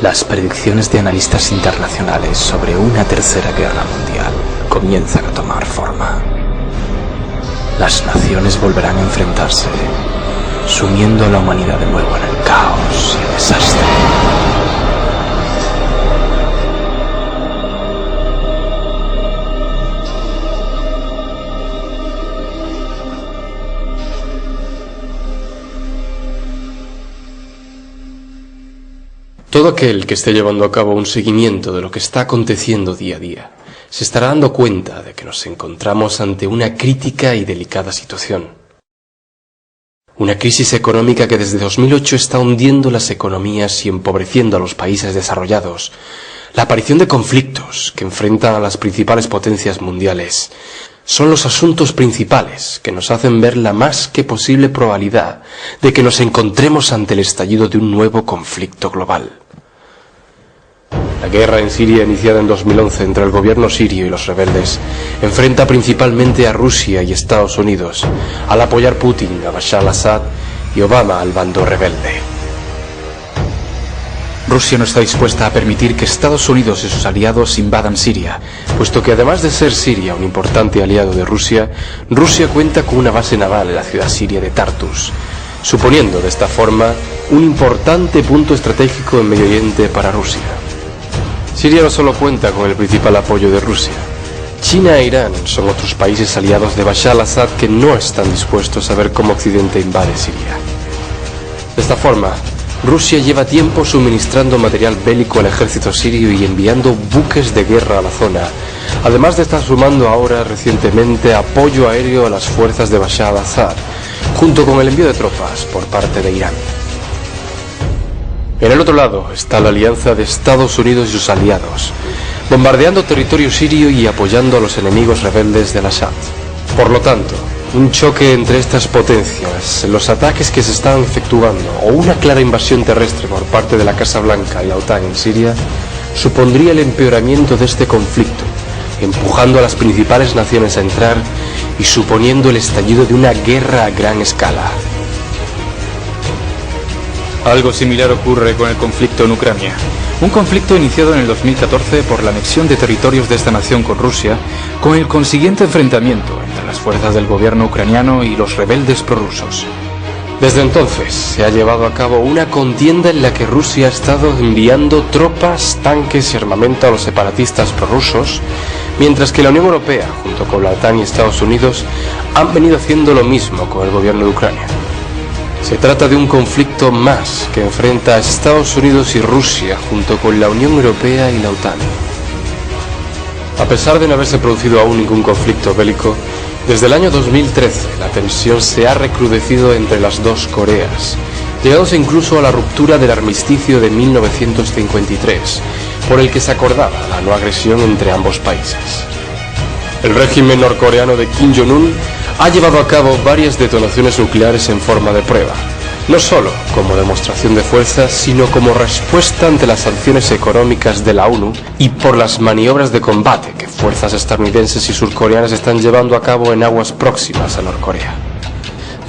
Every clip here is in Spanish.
Las predicciones de analistas internacionales sobre una tercera guerra mundial comienzan a tomar forma. Las naciones volverán a enfrentarse, sumiendo a la humanidad de nuevo en el caos y el desastre. Todo aquel que esté llevando a cabo un seguimiento de lo que está aconteciendo día a día se estará dando cuenta de que nos encontramos ante una crítica y delicada situación. Una crisis económica que desde 2008 está hundiendo las economías y empobreciendo a los países desarrollados. La aparición de conflictos que enfrentan a las principales potencias mundiales son los asuntos principales que nos hacen ver la más que posible probabilidad de que nos encontremos ante el estallido de un nuevo conflicto global. La guerra en Siria, iniciada en 2011 entre el gobierno sirio y los rebeldes, enfrenta principalmente a Rusia y Estados Unidos, al apoyar Putin a Bashar al-Assad y Obama al bando rebelde. Rusia no está dispuesta a permitir que Estados Unidos y sus aliados invadan Siria, puesto que además de ser Siria un importante aliado de Rusia, Rusia cuenta con una base naval en la ciudad siria de Tartus, suponiendo de esta forma un importante punto estratégico en Medio Oriente para Rusia. Siria no solo cuenta con el principal apoyo de Rusia. China e Irán son otros países aliados de Bashar al-Assad que no están dispuestos a ver cómo Occidente invade Siria. De esta forma, Rusia lleva tiempo suministrando material bélico al ejército sirio y enviando buques de guerra a la zona, además de estar sumando ahora recientemente apoyo aéreo a las fuerzas de Bashar al-Assad, junto con el envío de tropas por parte de Irán. En el otro lado está la alianza de Estados Unidos y sus aliados, bombardeando territorio sirio y apoyando a los enemigos rebeldes de Assad. Por lo tanto, un choque entre estas potencias, los ataques que se están efectuando o una clara invasión terrestre por parte de la Casa Blanca y la OTAN en Siria supondría el empeoramiento de este conflicto, empujando a las principales naciones a entrar y suponiendo el estallido de una guerra a gran escala. Algo similar ocurre con el conflicto en Ucrania. Un conflicto iniciado en el 2014 por la anexión de territorios de esta nación con Rusia, con el consiguiente enfrentamiento entre las fuerzas del gobierno ucraniano y los rebeldes prorrusos. Desde entonces se ha llevado a cabo una contienda en la que Rusia ha estado enviando tropas, tanques y armamento a los separatistas prorrusos, mientras que la Unión Europea, junto con la OTAN y Estados Unidos, han venido haciendo lo mismo con el gobierno de Ucrania. Se trata de un conflicto más que enfrenta a Estados Unidos y Rusia junto con la Unión Europea y la OTAN. A pesar de no haberse producido aún ningún conflicto bélico, desde el año 2013 la tensión se ha recrudecido entre las dos Coreas, llegándose incluso a la ruptura del armisticio de 1953, por el que se acordaba la no agresión entre ambos países. El régimen norcoreano de Kim Jong-un ha llevado a cabo varias detonaciones nucleares en forma de prueba, no solo como demostración de fuerza, sino como respuesta ante las sanciones económicas de la ONU y por las maniobras de combate que fuerzas estadounidenses y surcoreanas están llevando a cabo en aguas próximas a Norcorea.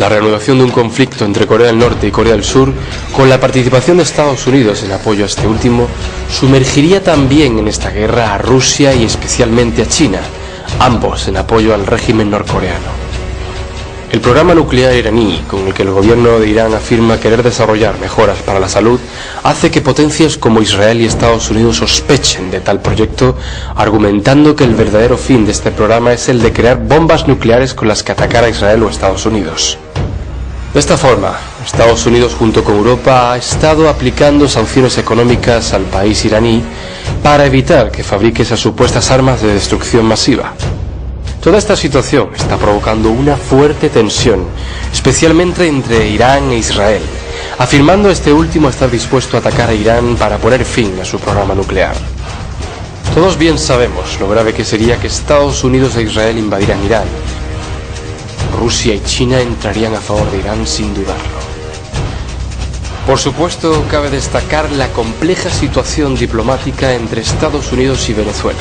La reanudación de un conflicto entre Corea del Norte y Corea del Sur, con la participación de Estados Unidos en apoyo a este último, sumergiría también en esta guerra a Rusia y especialmente a China, ambos en apoyo al régimen norcoreano. El programa nuclear iraní, con el que el gobierno de Irán afirma querer desarrollar mejoras para la salud, hace que potencias como Israel y Estados Unidos sospechen de tal proyecto, argumentando que el verdadero fin de este programa es el de crear bombas nucleares con las que atacar a Israel o Estados Unidos. De esta forma, Estados Unidos junto con Europa ha estado aplicando sanciones económicas al país iraní para evitar que fabrique esas supuestas armas de destrucción masiva. Toda esta situación está provocando una fuerte tensión, especialmente entre Irán e Israel, afirmando este último estar dispuesto a atacar a Irán para poner fin a su programa nuclear. Todos bien sabemos lo grave que sería que Estados Unidos e Israel invadieran Irán. Rusia y China entrarían a favor de Irán sin dudarlo. Por supuesto, cabe destacar la compleja situación diplomática entre Estados Unidos y Venezuela.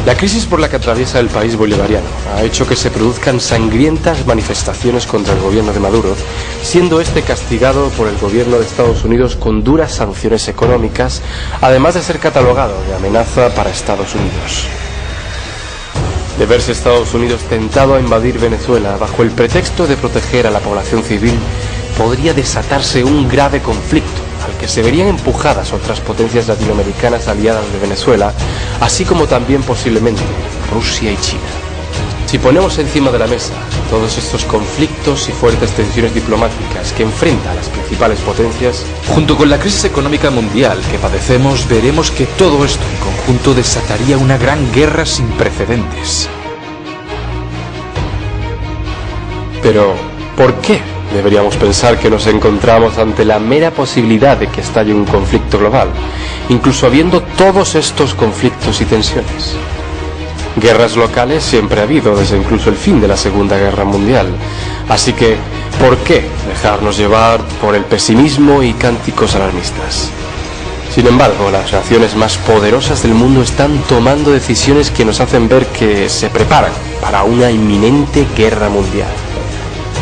La crisis por la que atraviesa el país bolivariano ha hecho que se produzcan sangrientas manifestaciones contra el gobierno de Maduro, siendo este castigado por el gobierno de Estados Unidos con duras sanciones económicas, además de ser catalogado de amenaza para Estados Unidos. De verse Estados Unidos tentado a invadir Venezuela bajo el pretexto de proteger a la población civil, podría desatarse un grave conflicto al que se verían empujadas otras potencias latinoamericanas aliadas de Venezuela, así como también posiblemente Rusia y China. Si ponemos encima de la mesa todos estos conflictos y fuertes tensiones diplomáticas que enfrentan las principales potencias, junto con la crisis económica mundial que padecemos, veremos que todo esto en conjunto desataría una gran guerra sin precedentes. Pero, ¿por qué deberíamos pensar que nos encontramos ante la mera posibilidad de que estalle un conflicto global, incluso habiendo todos estos conflictos y tensiones? Guerras locales siempre ha habido desde incluso el fin de la Segunda Guerra Mundial, así que ¿por qué dejarnos llevar por el pesimismo y cánticos alarmistas? Sin embargo, las naciones más poderosas del mundo están tomando decisiones que nos hacen ver que se preparan para una inminente guerra mundial.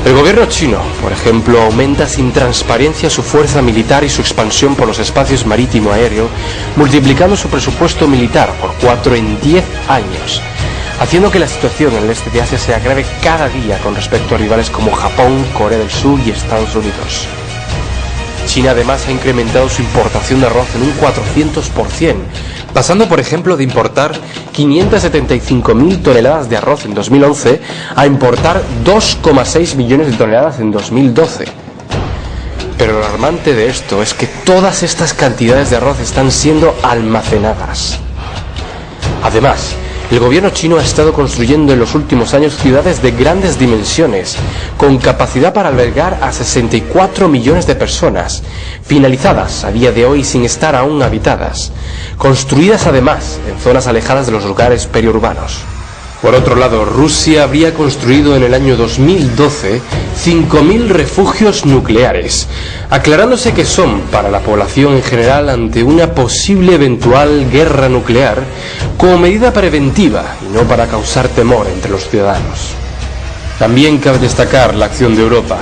El gobierno chino, por ejemplo, aumenta sin transparencia su fuerza militar y su expansión por los espacios marítimo-aéreo, multiplicando su presupuesto militar por 4 en 10 años, haciendo que la situación en el este de Asia se agrave cada día con respecto a rivales como Japón, Corea del Sur y Estados Unidos. China además ha incrementado su importación de arroz en un 400%, pasando por ejemplo de importar 575.000 toneladas de arroz en 2011 a importar 2,6 millones de toneladas en 2012. Pero lo alarmante de esto es que todas estas cantidades de arroz están siendo almacenadas. Además, el gobierno chino ha estado construyendo en los últimos años ciudades de grandes dimensiones, con capacidad para albergar a 64 millones de personas, finalizadas a día de hoy sin estar aún habitadas, construidas además en zonas alejadas de los lugares periurbanos. Por otro lado, Rusia habría construido en el año 2012 5.000 refugios nucleares, aclarándose que son para la población en general ante una posible eventual guerra nuclear como medida preventiva y no para causar temor entre los ciudadanos. También cabe destacar la acción de Europa,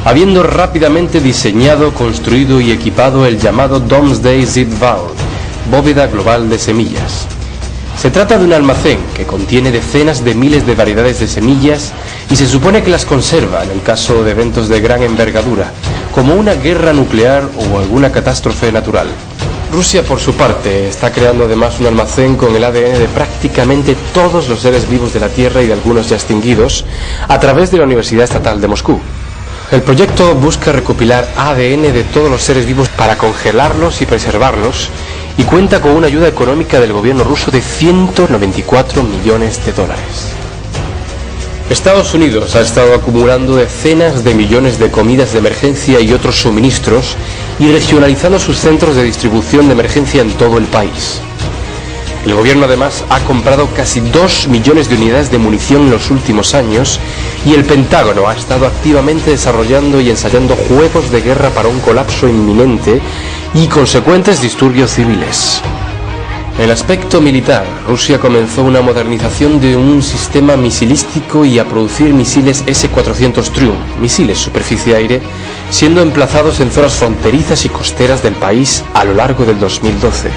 habiendo rápidamente diseñado, construido y equipado el llamado Doomsday Seed Vault, bóveda global de semillas. Se trata de un almacén que contiene decenas de miles de variedades de semillas y se supone que las conserva en el caso de eventos de gran envergadura, como una guerra nuclear o alguna catástrofe natural. Rusia, por su parte, está creando además un almacén con el ADN de prácticamente todos los seres vivos de la Tierra y de algunos ya extinguidos, a través de la Universidad Estatal de Moscú. El proyecto busca recopilar ADN de todos los seres vivos para congelarlos y preservarlos, y cuenta con una ayuda económica del gobierno ruso de 194 millones de dólares. Estados Unidos ha estado acumulando decenas de millones de comidas de emergencia y otros suministros y regionalizando sus centros de distribución de emergencia en todo el país. El gobierno además ha comprado casi 2 millones de unidades de munición en los últimos años y el Pentágono ha estado activamente desarrollando y ensayando juegos de guerra para un colapso inminente y consecuentes disturbios civiles. En el aspecto militar, Rusia comenzó una modernización de un sistema misilístico y a producir misiles S-400 Triumph, misiles superficie-aire, siendo emplazados en zonas fronterizas y costeras del país a lo largo del 2012.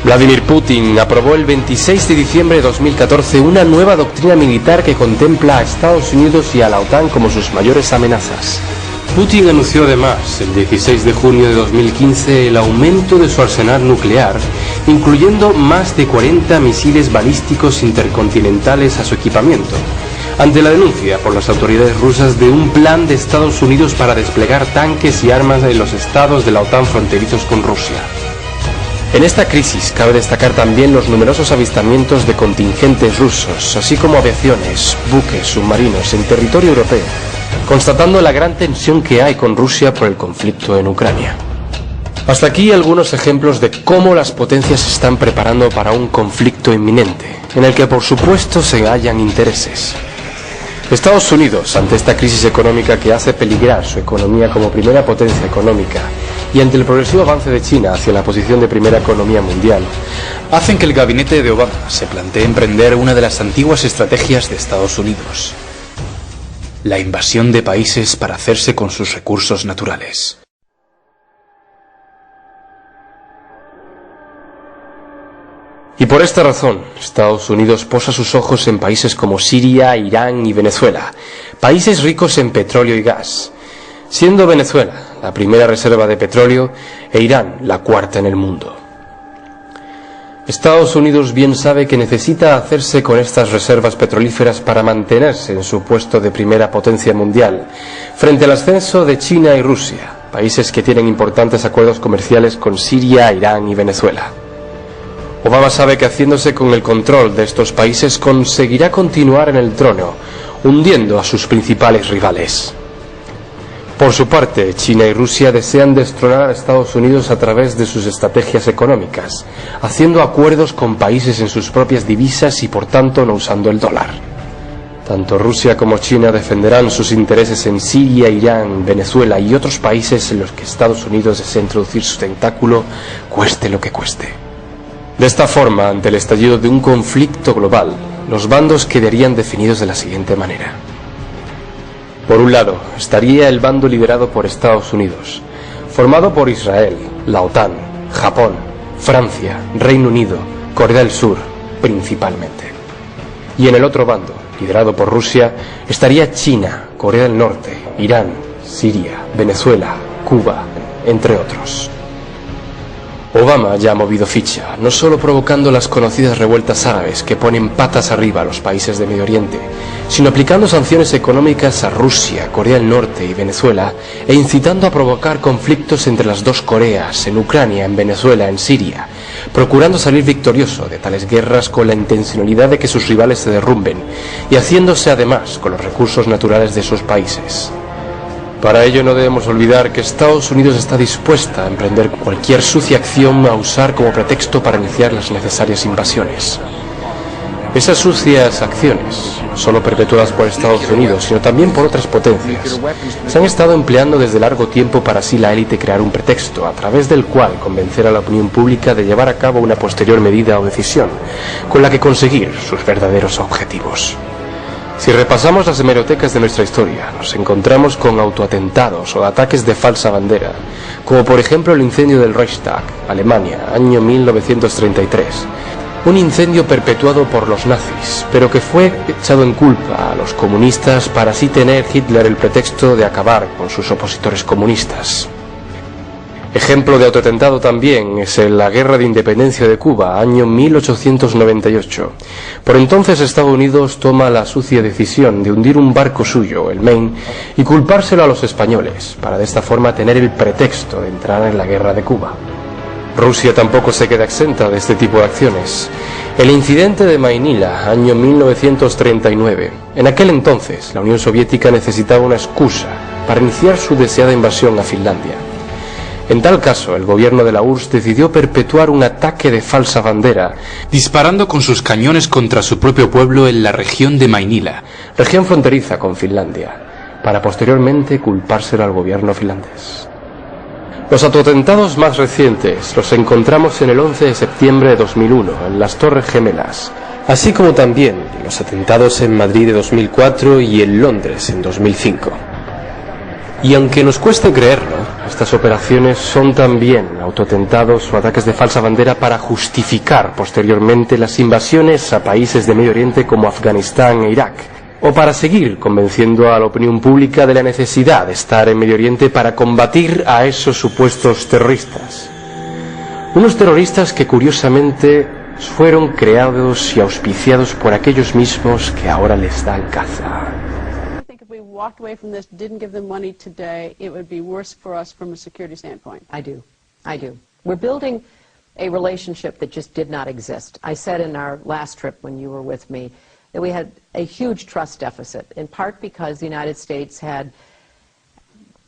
Vladimir Putin aprobó el 26 de diciembre de 2014 una nueva doctrina militar que contempla a Estados Unidos y a la OTAN como sus mayores amenazas. Putin anunció además el 16 de junio de 2015 el aumento de su arsenal nuclear, incluyendo más de 40 misiles balísticos intercontinentales a su equipamiento, ante la denuncia por las autoridades rusas de un plan de Estados Unidos para desplegar tanques y armas en los estados de la OTAN fronterizos con Rusia. En esta crisis cabe destacar también los numerosos avistamientos de contingentes rusos, así como aviaciones, buques, submarinos en territorio europeo, constatando la gran tensión que hay con Rusia por el conflicto en Ucrania. Hasta aquí algunos ejemplos de cómo las potencias se están preparando para un conflicto inminente, en el que por supuesto se hallan intereses. Estados Unidos, ante esta crisis económica que hace peligrar su economía como primera potencia económica y ante el progresivo avance de China hacia la posición de primera economía mundial, hacen que el gabinete de Obama se plantee emprender una de las antiguas estrategias de Estados Unidos: la invasión de países para hacerse con sus recursos naturales. Y por esta razón, Estados Unidos posa sus ojos en países como Siria, Irán y Venezuela, países ricos en petróleo y gas, siendo Venezuela la primera reserva de petróleo e Irán la cuarta en el mundo. Estados Unidos bien sabe que necesita hacerse con estas reservas petrolíferas para mantenerse en su puesto de primera potencia mundial, frente al ascenso de China y Rusia, países que tienen importantes acuerdos comerciales con Siria, Irán y Venezuela. Obama sabe que haciéndose con el control de estos países conseguirá continuar en el trono, hundiendo a sus principales rivales. Por su parte, China y Rusia desean destronar a Estados Unidos a través de sus estrategias económicas, haciendo acuerdos con países en sus propias divisas y por tanto no usando el dólar. Tanto Rusia como China defenderán sus intereses en Siria, Irán, Venezuela y otros países en los que Estados Unidos desea introducir su tentáculo, cueste lo que cueste. De esta forma, ante el estallido de un conflicto global, los bandos quedarían definidos de la siguiente manera. Por un lado, estaría el bando liderado por Estados Unidos, formado por Israel, la OTAN, Japón, Francia, Reino Unido, Corea del Sur, principalmente. Y en el otro bando, liderado por Rusia, estaría China, Corea del Norte, Irán, Siria, Venezuela, Cuba, entre otros. Obama ya ha movido ficha, no solo provocando las conocidas revueltas árabes que ponen patas arriba a los países de Medio Oriente, sino aplicando sanciones económicas a Rusia, Corea del Norte y Venezuela, e incitando a provocar conflictos entre las dos Coreas, en Ucrania, en Venezuela, en Siria, procurando salir victorioso de tales guerras con la intencionalidad de que sus rivales se derrumben, y haciéndose además con los recursos naturales de esos países. Para ello no debemos olvidar que Estados Unidos está dispuesta a emprender cualquier sucia acción a usar como pretexto para iniciar las necesarias invasiones. Esas sucias acciones, no solo perpetuadas por Estados Unidos, sino también por otras potencias, se han estado empleando desde largo tiempo para así la élite crear un pretexto, a través del cual convencer a la opinión pública de llevar a cabo una posterior medida o decisión, con la que conseguir sus verdaderos objetivos. Si repasamos las hemerotecas de nuestra historia, nos encontramos con autoatentados o ataques de falsa bandera, como por ejemplo el incendio del Reichstag, Alemania, año 1933, un incendio perpetuado por los nazis, pero que fue echado en culpa a los comunistas para así tener Hitler el pretexto de acabar con sus opositores comunistas. Ejemplo de autoatentado también es la Guerra de Independencia de Cuba, año 1898. Por entonces Estados Unidos toma la sucia decisión de hundir un barco suyo, el Maine, y culpárselo a los españoles, para de esta forma tener el pretexto de entrar en la Guerra de Cuba. Rusia tampoco se queda exenta de este tipo de acciones. El incidente de Mainila, año 1939. En aquel entonces, la Unión Soviética necesitaba una excusa para iniciar su deseada invasión a Finlandia. En tal caso, el gobierno de la URSS decidió perpetuar un ataque de falsa bandera, disparando con sus cañones contra su propio pueblo en la región de Mainila, región fronteriza con Finlandia, para posteriormente culpárselo al gobierno finlandés. Los autoatentados más recientes los encontramos en el 11 de septiembre de 2001, en las Torres Gemelas, así como también los atentados en Madrid de 2004 y en Londres en 2005. Y aunque nos cueste creerlo, estas operaciones son también autoatentados o ataques de falsa bandera para justificar posteriormente las invasiones a países de Medio Oriente como Afganistán e Irak, o para seguir convenciendo a la opinión pública de la necesidad de estar en Medio Oriente para combatir a esos supuestos terroristas. Unos terroristas que curiosamente fueron creados y auspiciados por aquellos mismos que ahora les dan caza. Walked away from this, didn't give them money today, it would be worse for us from a security standpoint. I do. We're building a relationship that just did not exist. I said in our last trip when you were with me that we had a huge trust deficit, in part because the United States had,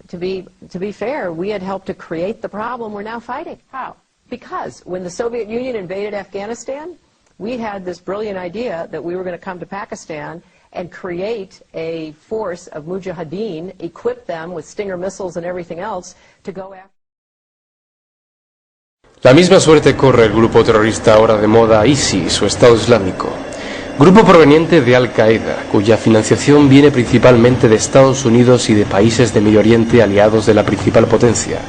to be fair, we had helped to create the problem we're now fighting. How? Because when the Soviet Union invaded Afghanistan, we had this brilliant idea that we were going to come to Pakistan and create a force of mujahideen, equip them with Stinger missiles and everything else to go after La misma suerte corre el grupo terrorista ahora de moda ISIS o Estado Islámico, grupo proveniente de Al-Qaeda, cuya financiación viene principalmente de Estados Unidos y de países de Medio Oriente aliados de la principal potencia.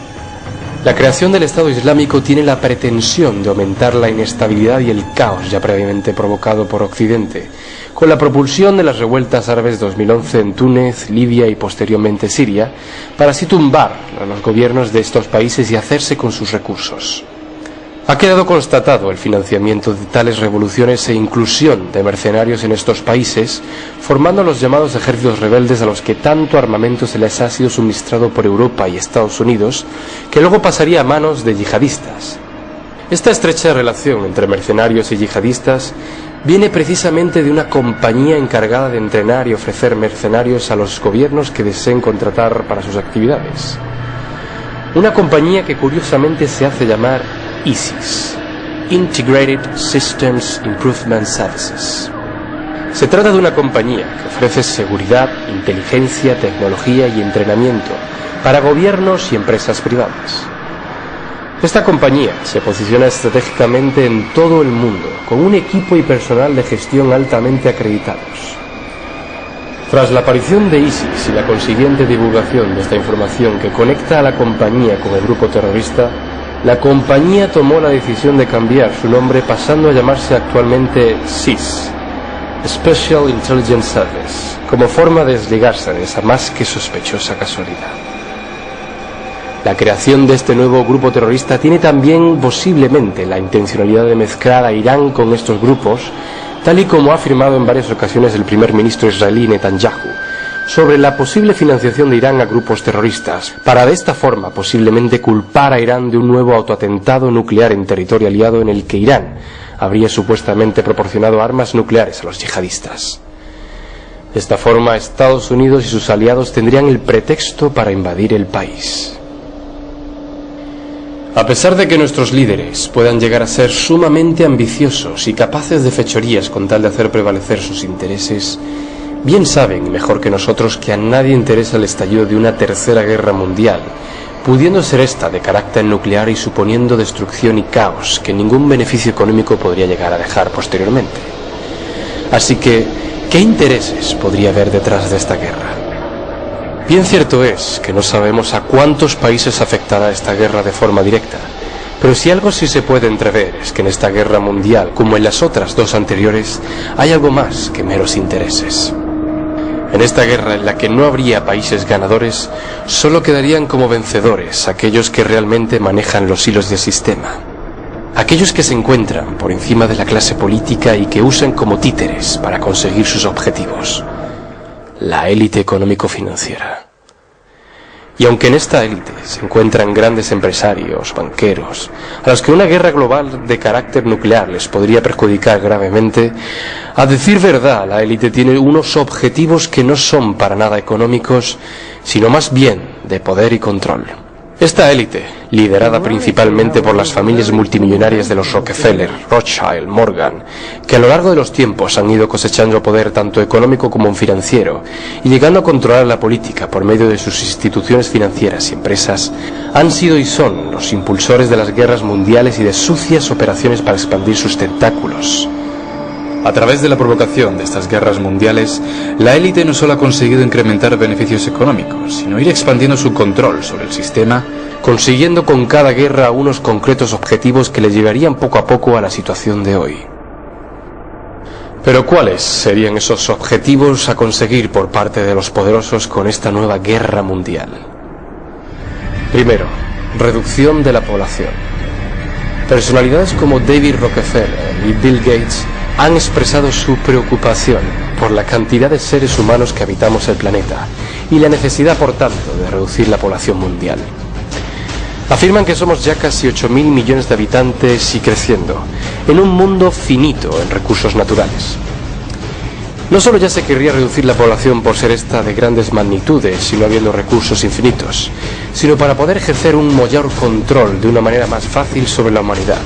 La creación del Estado Islámico tiene la pretensión de aumentar la inestabilidad y el caos ya previamente provocado por Occidente, con la propulsión de las revueltas árabes de 2011 en Túnez, Libia y posteriormente Siria, para así tumbar a los gobiernos de estos países y hacerse con sus recursos. Ha quedado constatado el financiamiento de tales revoluciones e inclusión de mercenarios en estos países, formando los llamados ejércitos rebeldes a los que tanto armamento se les ha sido suministrado por Europa y Estados Unidos, que luego pasaría a manos de yihadistas. Esta estrecha relación entre mercenarios y yihadistas viene precisamente de una compañía encargada de entrenar y ofrecer mercenarios a los gobiernos que deseen contratar para sus actividades. Una compañía que curiosamente se hace llamar ISIS, Integrated Systems Improvement Services. Se trata de una compañía que ofrece seguridad, inteligencia, tecnología y entrenamiento para gobiernos y empresas privadas. Esta compañía se posiciona estratégicamente en todo el mundo, con un equipo y personal de gestión altamente acreditados. Tras la aparición de ISIS y la consiguiente divulgación de esta información que conecta a la compañía con el grupo terrorista, la compañía tomó la decisión de cambiar su nombre pasando a llamarse actualmente SIS, Special Intelligence Service, como forma de desligarse de esa más que sospechosa casualidad. La creación de este nuevo grupo terrorista tiene también posiblemente la intencionalidad de mezclar a Irán con estos grupos, tal y como ha afirmado en varias ocasiones el primer ministro israelí Netanyahu, sobre la posible financiación de Irán a grupos terroristas, para de esta forma posiblemente culpar a Irán de un nuevo autoatentado nuclear en territorio aliado en el que Irán habría supuestamente proporcionado armas nucleares a los yihadistas. De esta forma, Estados Unidos y sus aliados tendrían el pretexto para invadir el país. A pesar de que nuestros líderes puedan llegar a ser sumamente ambiciosos y capaces de fechorías con tal de hacer prevalecer sus intereses, bien saben, mejor que nosotros, que a nadie interesa el estallido de una tercera guerra mundial, pudiendo ser esta de carácter nuclear y suponiendo destrucción y caos que ningún beneficio económico podría llegar a dejar posteriormente. Así que, ¿qué intereses podría haber detrás de esta guerra? Bien cierto es que no sabemos a cuántos países afectará esta guerra de forma directa, pero si algo sí se puede entrever es que en esta guerra mundial, como en las otras dos anteriores, hay algo más que meros intereses. En esta guerra en la que no habría países ganadores, solo quedarían como vencedores aquellos que realmente manejan los hilos del sistema. Aquellos que se encuentran por encima de la clase política y que usan como títeres para conseguir sus objetivos. La élite económico-financiera. Y aunque en esta élite se encuentran grandes empresarios, banqueros, a los que una guerra global de carácter nuclear les podría perjudicar gravemente, a decir verdad, la élite tiene unos objetivos que no son para nada económicos, sino más bien de poder y control. Esta élite, liderada principalmente por las familias multimillonarias de los Rockefeller, Rothschild, Morgan, que a lo largo de los tiempos han ido cosechando poder tanto económico como financiero, y llegando a controlar la política por medio de sus instituciones financieras y empresas, han sido y son los impulsores de las guerras mundiales y de sucias operaciones para expandir sus tentáculos. A través de la provocación de estas guerras mundiales, la élite no solo ha conseguido incrementar beneficios económicos, sino ir expandiendo su control sobre el sistema, consiguiendo con cada guerra unos concretos objetivos que le llevarían poco a poco a la situación de hoy. Pero ¿cuáles serían esos objetivos a conseguir por parte de los poderosos con esta nueva guerra mundial? Primero, reducción de la población. Personalidades como David Rockefeller y Bill Gates han expresado su preocupación por la cantidad de seres humanos que habitamos el planeta y la necesidad, por tanto, de reducir la población mundial. Afirman que somos ya casi 8.000 millones de habitantes y creciendo, en un mundo finito en recursos naturales. No solo ya se querría reducir la población por ser esta de grandes magnitudes y no habiendo recursos infinitos, sino para poder ejercer un mayor control de una manera más fácil sobre la humanidad.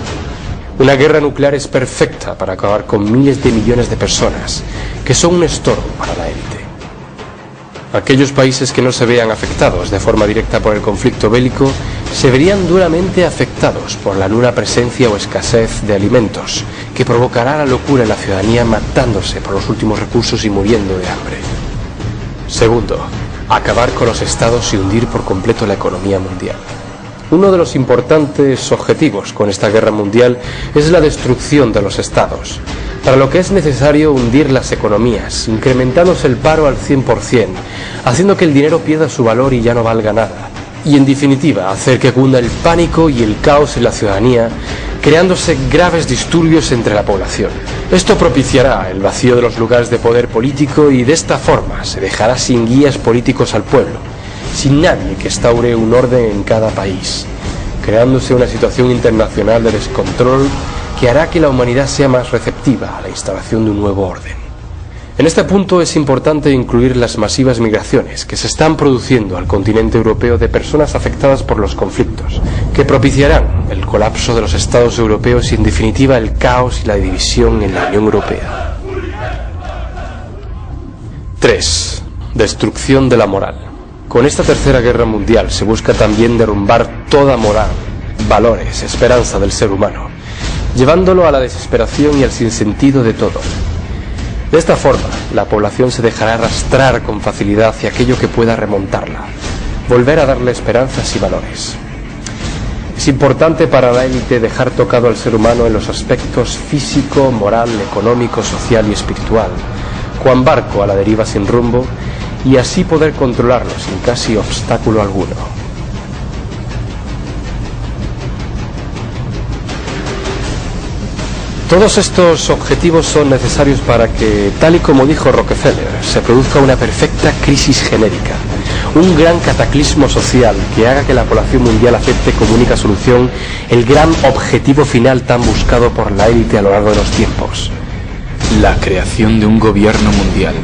Una guerra nuclear es perfecta para acabar con miles de millones de personas, que son un estorbo para la élite. Aquellos países que no se vean afectados de forma directa por el conflicto bélico se verían duramente afectados por la nula presencia o escasez de alimentos, que provocará la locura en la ciudadanía matándose por los últimos recursos y muriendo de hambre. Segundo, acabar con los estados y hundir por completo la economía mundial. Uno de los importantes objetivos con esta guerra mundial es la destrucción de los estados, para lo que es necesario hundir las economías, incrementándose el paro al 100%, haciendo que el dinero pierda su valor y ya no valga nada. Y en definitiva, hacer que cunda el pánico y el caos en la ciudadanía, creándose graves disturbios entre la población. Esto propiciará el vacío de los lugares de poder político y de esta forma se dejará sin guías políticos al pueblo, sin nadie que instaure un orden en cada país, creándose una situación internacional de descontrol que hará que la humanidad sea más receptiva a la instalación de un nuevo orden. En este punto es importante incluir las masivas migraciones que se están produciendo al continente europeo de personas afectadas por los conflictos, que propiciarán el colapso de los estados europeos y en definitiva el caos y la división en la Unión Europea. 3. Destrucción de la moral. Con esta tercera guerra mundial se busca también derrumbar toda moral, valores, esperanza del ser humano, llevándolo a la desesperación y al sinsentido de todo. De esta forma, la población se dejará arrastrar con facilidad hacia aquello que pueda remontarla, volver a darle esperanzas y valores. Es importante para la élite dejar tocado al ser humano en los aspectos físico, moral, económico, social y espiritual, cuan barco a la deriva sin rumbo, y así poder controlarlo sin casi obstáculo alguno. Todos estos objetivos son necesarios para que, tal y como dijo Rockefeller, se produzca una perfecta crisis genérica, un gran cataclismo social que haga que la población mundial acepte como única solución el gran objetivo final tan buscado por la élite a lo largo de los tiempos: la creación de un gobierno mundial.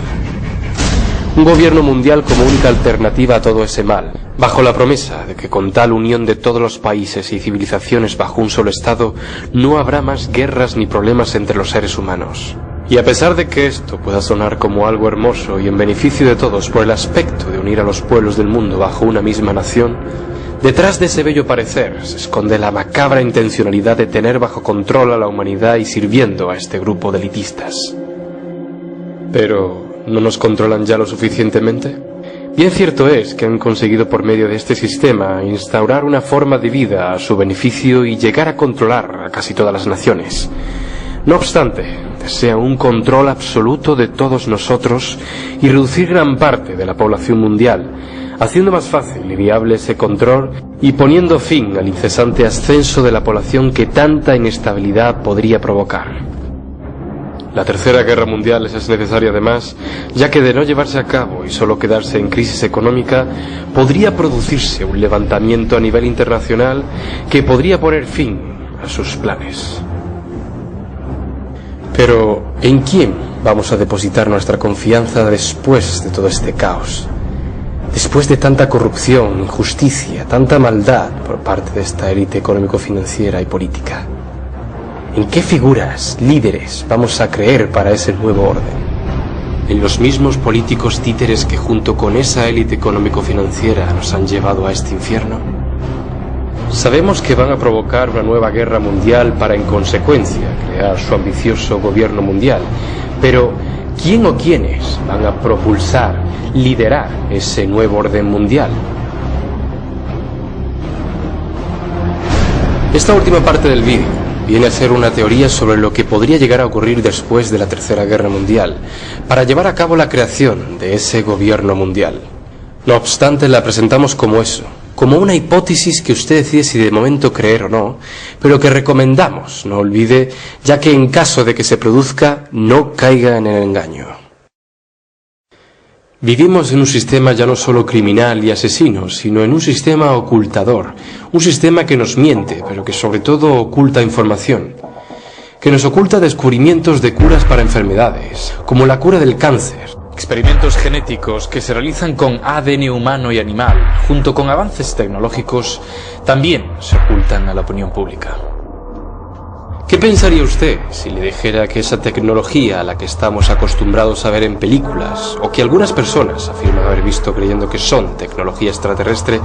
Un gobierno mundial como única alternativa a todo ese mal, bajo la promesa de que con tal unión de todos los países y civilizaciones bajo un solo Estado, no habrá más guerras ni problemas entre los seres humanos. Y a pesar de que esto pueda sonar como algo hermoso y en beneficio de todos por el aspecto de unir a los pueblos del mundo bajo una misma nación, detrás de ese bello parecer se esconde la macabra intencionalidad de tener bajo control a la humanidad y sirviendo a este grupo de elitistas. Pero ¿no nos controlan ya lo suficientemente? Bien cierto es que han conseguido por medio de este sistema instaurar una forma de vida a su beneficio y llegar a controlar a casi todas las naciones. No obstante, desean un control absoluto de todos nosotros y reducir gran parte de la población mundial, haciendo más fácil y viable ese control y poniendo fin al incesante ascenso de la población que tanta inestabilidad podría provocar. La tercera guerra mundial es necesaria además, ya que de no llevarse a cabo y solo quedarse en crisis económica, podría producirse un levantamiento a nivel internacional que podría poner fin a sus planes. Pero, ¿en quién vamos a depositar nuestra confianza después de todo este caos? Después de tanta corrupción, injusticia, tanta maldad por parte de esta élite económico-financiera y política. ¿En qué figuras, líderes, vamos a creer para ese nuevo orden? ¿En los mismos políticos títeres que junto con esa élite económico-financiera nos han llevado a este infierno? Sabemos que van a provocar una nueva guerra mundial para, en consecuencia, crear su ambicioso gobierno mundial. Pero, ¿quién o quiénes van a propulsar, liderar ese nuevo orden mundial? Esta última parte del vídeo viene a ser una teoría sobre lo que podría llegar a ocurrir después de la Tercera Guerra Mundial, para llevar a cabo la creación de ese gobierno mundial. No obstante, la presentamos como eso, como una hipótesis que usted decide si de momento creer o no, pero que recomendamos no olvide, ya que en caso de que se produzca, no caiga en el engaño. Vivimos en un sistema ya no solo criminal y asesino, sino en un sistema ocultador, un sistema que nos miente, pero que sobre todo oculta información, que nos oculta descubrimientos de curas para enfermedades, como la cura del cáncer. Experimentos genéticos que se realizan con ADN humano y animal, junto con avances tecnológicos, también se ocultan a la opinión pública. ¿Qué pensaría usted si le dijera que esa tecnología a la que estamos acostumbrados a ver en películas, o que algunas personas afirman haber visto creyendo que son tecnología extraterrestre,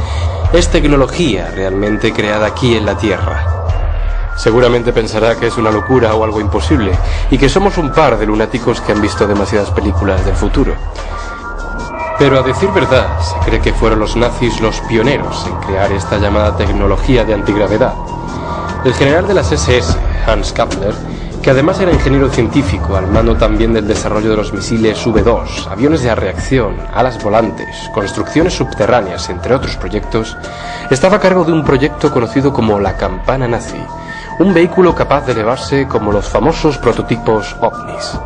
es tecnología realmente creada aquí en la Tierra? Seguramente pensará que es una locura o algo imposible, y que somos un par de lunáticos que han visto demasiadas películas del futuro. Pero a decir verdad, se cree que fueron los nazis los pioneros en crear esta llamada tecnología de antigravedad. El general de las SS, Hans Kappler, que además era ingeniero científico al mando también del desarrollo de los misiles V2, aviones de reacción, alas volantes, construcciones subterráneas, entre otros proyectos, estaba a cargo de un proyecto conocido como la campana nazi, un vehículo capaz de elevarse como los famosos prototipos ovnis.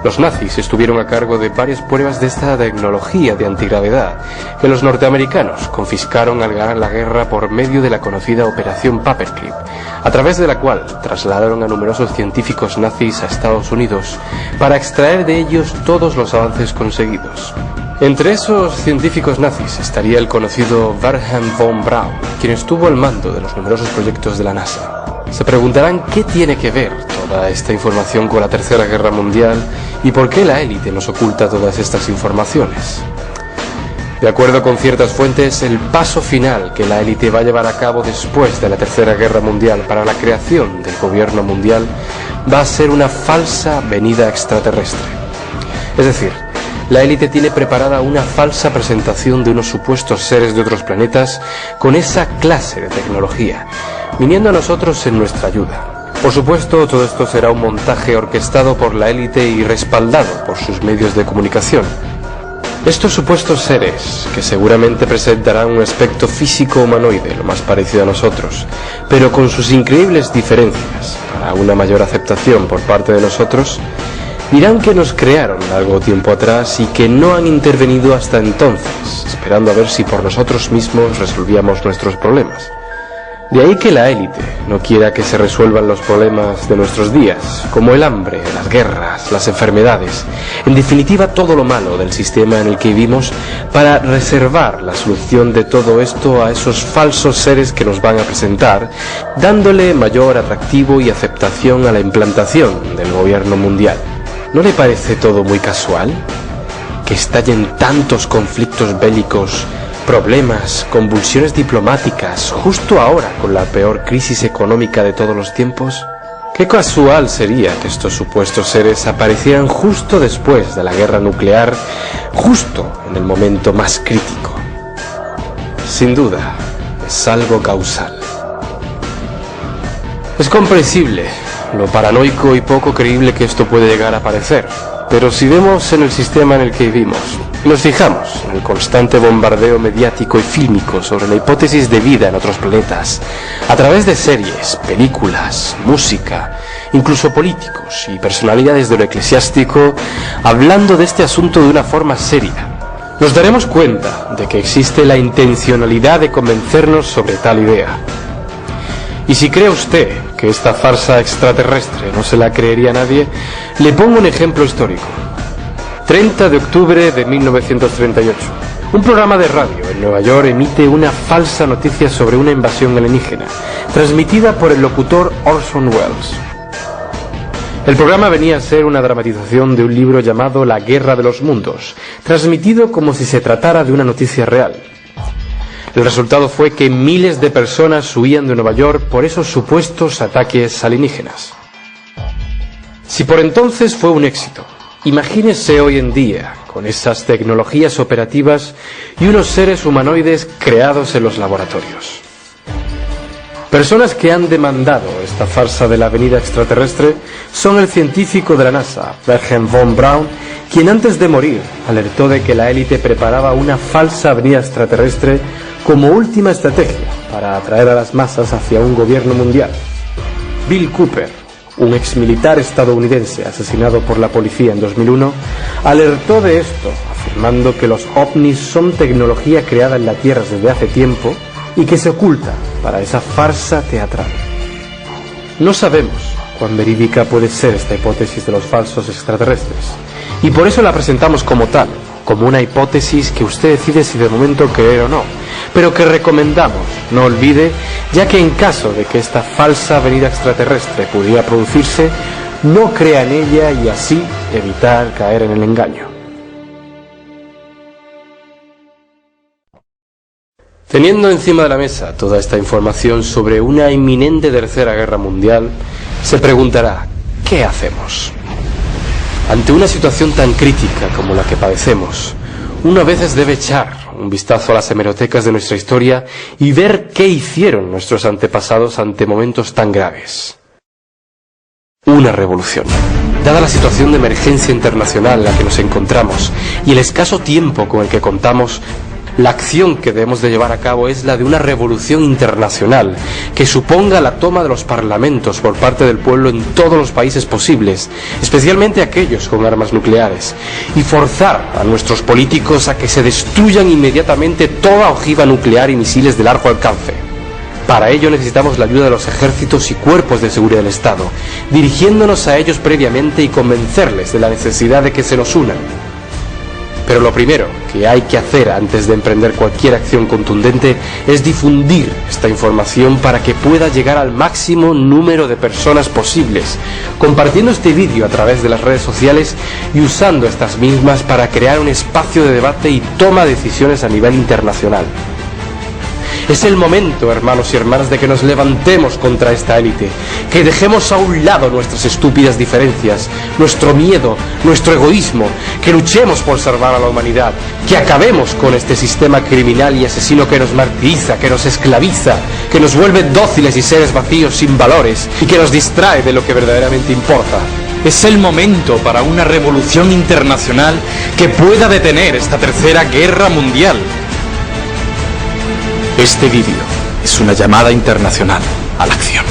Los nazis estuvieron a cargo de varias pruebas de esta tecnología de antigravedad que los norteamericanos confiscaron al ganar la guerra por medio de la conocida Operación Paperclip, a través de la cual trasladaron a numerosos científicos nazis a Estados Unidos para extraer de ellos todos los avances conseguidos. Entre esos científicos nazis estaría el conocido Wernher von Braun, quien estuvo al mando de los numerosos proyectos de la NASA. Se preguntarán qué tiene que ver toda esta información con la Tercera Guerra Mundial y por qué la élite nos oculta todas estas informaciones. De acuerdo con ciertas fuentes, el paso final que la élite va a llevar a cabo después de la Tercera Guerra Mundial para la creación del gobierno mundial va a ser una falsa venida extraterrestre. Es decir, la élite tiene preparada una falsa presentación de unos supuestos seres de otros planetas con esa clase de tecnología, viniendo a nosotros en nuestra ayuda. Por supuesto, todo esto será un montaje orquestado por la élite y respaldado por sus medios de comunicación. Estos supuestos seres, que seguramente presentarán un aspecto físico humanoide lo más parecido a nosotros, pero con sus increíbles diferencias, para una mayor aceptación por parte de nosotros, dirán que nos crearon largo tiempo atrás y que no han intervenido hasta entonces, esperando a ver si por nosotros mismos resolvíamos nuestros problemas. De ahí que la élite no quiera que se resuelvan los problemas de nuestros días, como el hambre, las guerras, las enfermedades, en definitiva todo lo malo del sistema en el que vivimos, para reservar la solución de todo esto a esos falsos seres que nos van a presentar, dándole mayor atractivo y aceptación a la implantación del gobierno mundial. ¿No le parece todo muy casual? Que estallen tantos conflictos bélicos, problemas, convulsiones diplomáticas, justo ahora con la peor crisis económica de todos los tiempos. Qué casual sería que estos supuestos seres aparecieran justo después de la guerra nuclear, justo en el momento más crítico. Sin duda, es algo causal. Es comprensible lo paranoico y poco creíble que esto puede llegar a parecer, pero si vemos en el sistema en el que vivimos, y nos fijamos en el constante bombardeo mediático y fílmico sobre la hipótesis de vida en otros planetas, a través de series, películas, música, incluso políticos y personalidades de lo eclesiástico, hablando de este asunto de una forma seria, nos daremos cuenta de que existe la intencionalidad de convencernos sobre tal idea. Y si cree usted que esta farsa extraterrestre no se la creería nadie, le pongo un ejemplo histórico. 30 de octubre de 1938. Un programa de radio en Nueva York emite una falsa noticia sobre una invasión alienígena, transmitida por el locutor Orson Welles. El programa venía a ser una dramatización de un libro llamado La Guerra de los Mundos, transmitido como si se tratara de una noticia real. El resultado fue que miles de personas huían de Nueva York por esos supuestos ataques alienígenas. Si por entonces fue un éxito, imagínese hoy en día, con esas tecnologías operativas y unos seres humanoides creados en los laboratorios. Personas que han demandado esta farsa de la venida extraterrestre son el científico de la NASA, Wernher von Braun, quien antes de morir alertó de que la élite preparaba una falsa venida extraterrestre como última estrategia para atraer a las masas hacia un gobierno mundial. Bill Cooper, un exmilitar estadounidense asesinado por la policía en 2001, alertó de esto, afirmando que los ovnis son tecnología creada en la Tierra desde hace tiempo y que se oculta para esa farsa teatral. No sabemos cuán verídica puede ser esta hipótesis de los falsos extraterrestres, y por eso la presentamos como tal, como una hipótesis que usted decide si de momento creer o no, pero que recomendamos no olvide, ya que en caso de que esta falsa venida extraterrestre pudiera producirse, no crea en ella y así evitar caer en el engaño. Teniendo encima de la mesa toda esta información sobre una inminente tercera guerra mundial, se preguntará, ¿qué hacemos? Ante una situación tan crítica como la que padecemos, uno a veces debe echar un vistazo a las hemerotecas de nuestra historia y ver qué hicieron nuestros antepasados ante momentos tan graves. Una revolución. Dada la situación de emergencia internacional en la que nos encontramos y el escaso tiempo con el que contamos, la acción que debemos de llevar a cabo es la de una revolución internacional que suponga la toma de los parlamentos por parte del pueblo en todos los países posibles, especialmente aquellos con armas nucleares, y forzar a nuestros políticos a que se destruyan inmediatamente toda ojiva nuclear y misiles de largo alcance. Para ello necesitamos la ayuda de los ejércitos y cuerpos de seguridad del Estado, dirigiéndonos a ellos previamente y convencerles de la necesidad de que se nos unan. Pero lo primero que hay que hacer antes de emprender cualquier acción contundente es difundir esta información para que pueda llegar al máximo número de personas posibles, compartiendo este vídeo a través de las redes sociales y usando estas mismas para crear un espacio de debate y toma de decisiones a nivel internacional. Es el momento, hermanos y hermanas, de que nos levantemos contra esta élite, que dejemos a un lado nuestras estúpidas diferencias, nuestro miedo, nuestro egoísmo, que luchemos por salvar a la humanidad, que acabemos con este sistema criminal y asesino que nos martiriza, que nos esclaviza, que nos vuelve dóciles y seres vacíos sin valores y que nos distrae de lo que verdaderamente importa. Es el momento para una revolución internacional que pueda detener esta tercera guerra mundial. Este vídeo es una llamada internacional a la acción.